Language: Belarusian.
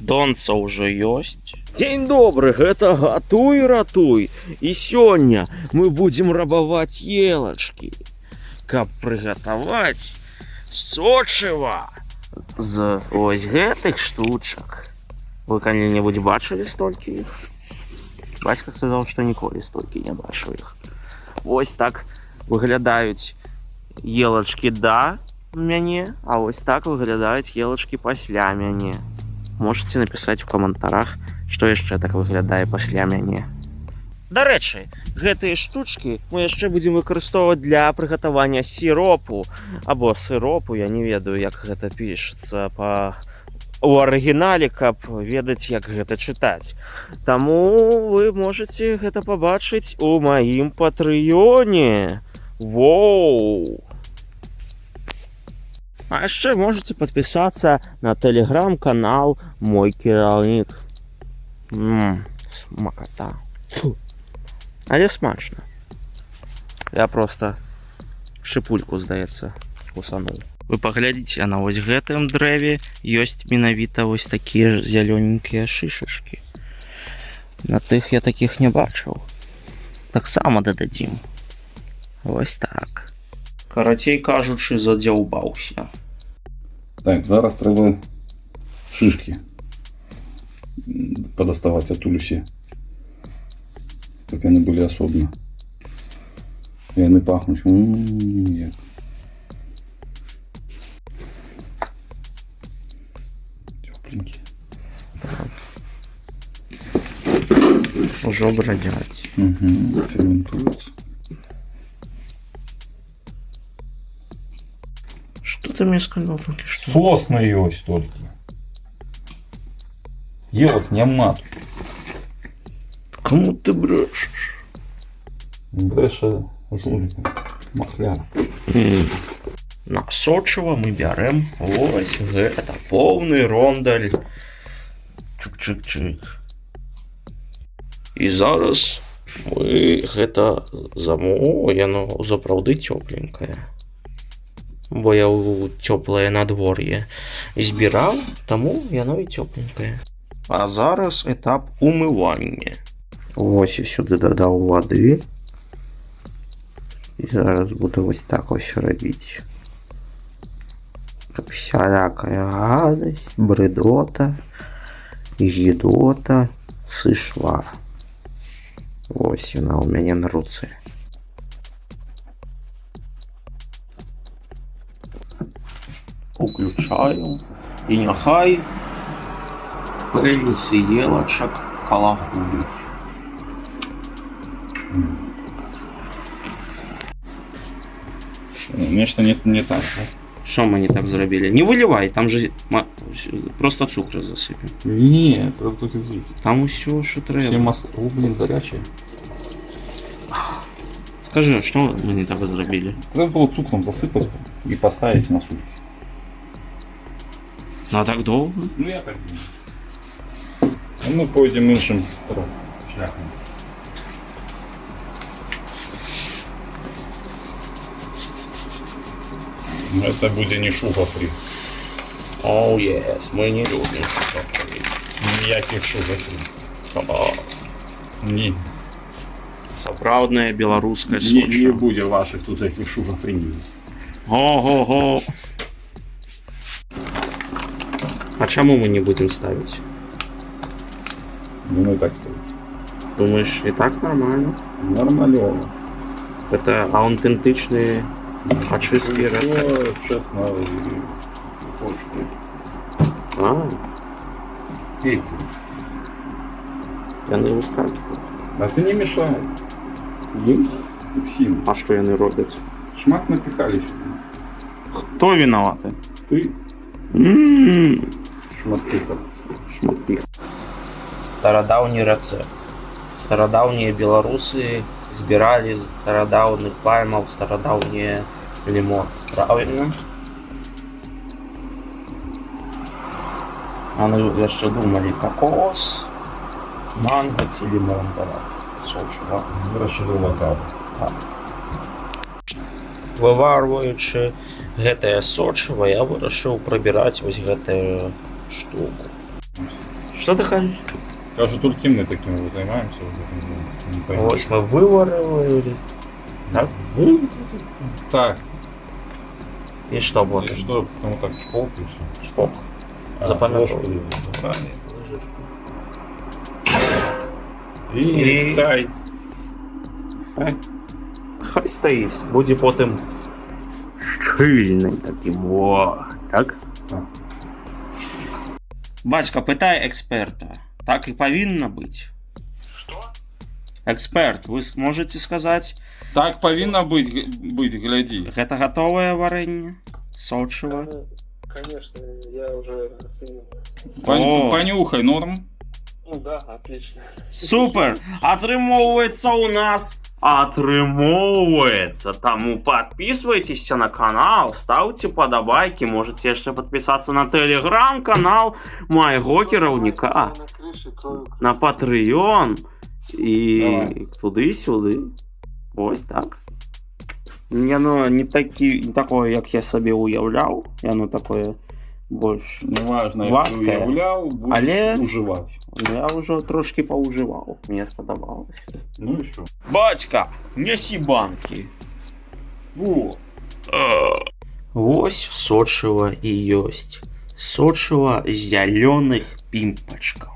Донца ўжо ёсць. Дзень добры, гэта гатуй ратуй. І сёння мы будзем рабаваць елачкі, каб прыгатаваць сочыва з ось гэтых штучак. Вы калі-небудзь бачылі столькі іх? Бацька сказаў, што ніколі столькі не бачыў іх. Ось так выглядаюць елачкі да мяне, а ось так выглядаюць елачкі пасля мяне. Можете напісаць у каментарах, што яшчэ так выглядае пасля мяне. Дарэчы, гэтыя штучкі мы яшчэ будзем выкарыстоўваць для прыгатавання сіропу або сыропу, я не ведаю, як гэта пішацца у арыгінале, каб ведаць, як гэта чытаць. Таму вы можете гэта пабачыць у маім патрыёне. Воу! А яшчэ можете падпісацца на тэлеграм-канал «Мой кіраўнік». Смакота. Фу. Але смачна. Я просто шыпульку, здаецца, кусануў. Вы паглядзіце, на вось гэтым дрэве ёсць менавіта вось такія зялёненькія шышачкі. На тых я такіх не бачыў. Таксама дададзім. Вось так. Карацей кажучы, задзяўбаўся. Так, зараз трэба шишки падаставаць адтуль усе, каб яны былі асобна. Яны пахнуць як. Тёпленькія. Так. Ужо брадзяць. Ферментуюцца. Что ты мне сказал только что? Сосны ёсць толькі. Елак няма. Кому ты брешешь? Брэша жуліка, махляр. На сочыва мы бярем ось гэта поўны рондаль. Чык-чык-чык. І зараз мы гэта яно сапраўды цёпленькае. Бо я ў цёплае надвор'е збіраў, таму яно і цёпленькае. А зараз этап умывання. Вось я сюды дадаў вады. І зараз буду вось так ось рабіць. Каб всякая гадасць, брыдота, гідота сышла. Вось яна ў мяне на руцэ. Уключаю, і няхай пэльцы елачак калагуюць. Нешта не так. Що мы не так зрабілі? Не вылівай, там же просто цукру засыпем. Не, трэба толькі зліць. Там усё, що трэба. Все масло, блин, гарячее. Скажи, что мы не так зрабілі? Треба было цукром засыпать и поставить на сутки. Ну а так долго? Ну я так думаю. А мы пойдем іншим шляхом. Это будет не шуга-фри. Оу, yes, мы не любим шуга-фри. Ніяких шуга-фри. Ні. Сапраўднае беларускае Не сочыва. будет ваших тут этих шуга-фри. Го-го-го. А чему мы не будем ставить? Ну и так ставить. Думаешь, и так нормально? Нормально. Это аутентичные очистки рецепта. Честно. А, Эй, яны выскакивают. а ты не мешай. Їм? Всім. А что яны роблять? Шмат напихали сюда. Кто виноваты? Ты М-м-м. шматпиха. Шматпіх. Старадаўні рэцэпт. Старадаўнія беларусы збіралі з старадаўных пальмаў старадаўнія лімон. Правильно? Они яшчэ думалі кокос, манго ці лімон даваць. Сочыва. Вырашили локал. Так. Выварваючы гэтае сочыва, я вырашыў прыбіраць вось гэтую штуку. Що ти кажеш? Кажу, тільки ми таким займаємося. Не пойму. Ось ми виварили. Так? Так. І що И буде? что, потому так шпок и все. Шпок. Запам'ятовуй. И тай. Хай стоїть. Буде потім щільний таким. О, так? Так. Батько, питай експерта. Так і повинно бути. Что? Експерт, ви можете сказати, Так повинно быть, гляди. гэта готове варенье? Сочево? Конечно, я уже оценил. О. Понюхай, норм. Ну да, отлично. Супер! Атрымоўваецца у нас. Атрымоўваецца. Таму подписывайтесь на канал, ставьте подобайки, можете яшчэ подписаться на телеграм-канал майго кіраўніка, На крыше трою. на Patreon і Давай. туды-сюды. Ось так. Яно не такое, як я собі уяўляў. Яно такое больш. Неважно, як Вадкая. ти уявляв, будеш Але- уживати. Я вже трошки поуживав. Мені сподобалось. Ну і що? Батька, неси банки. О, Ось сочево і ёсць. Сочево зеленых пімпачкаў.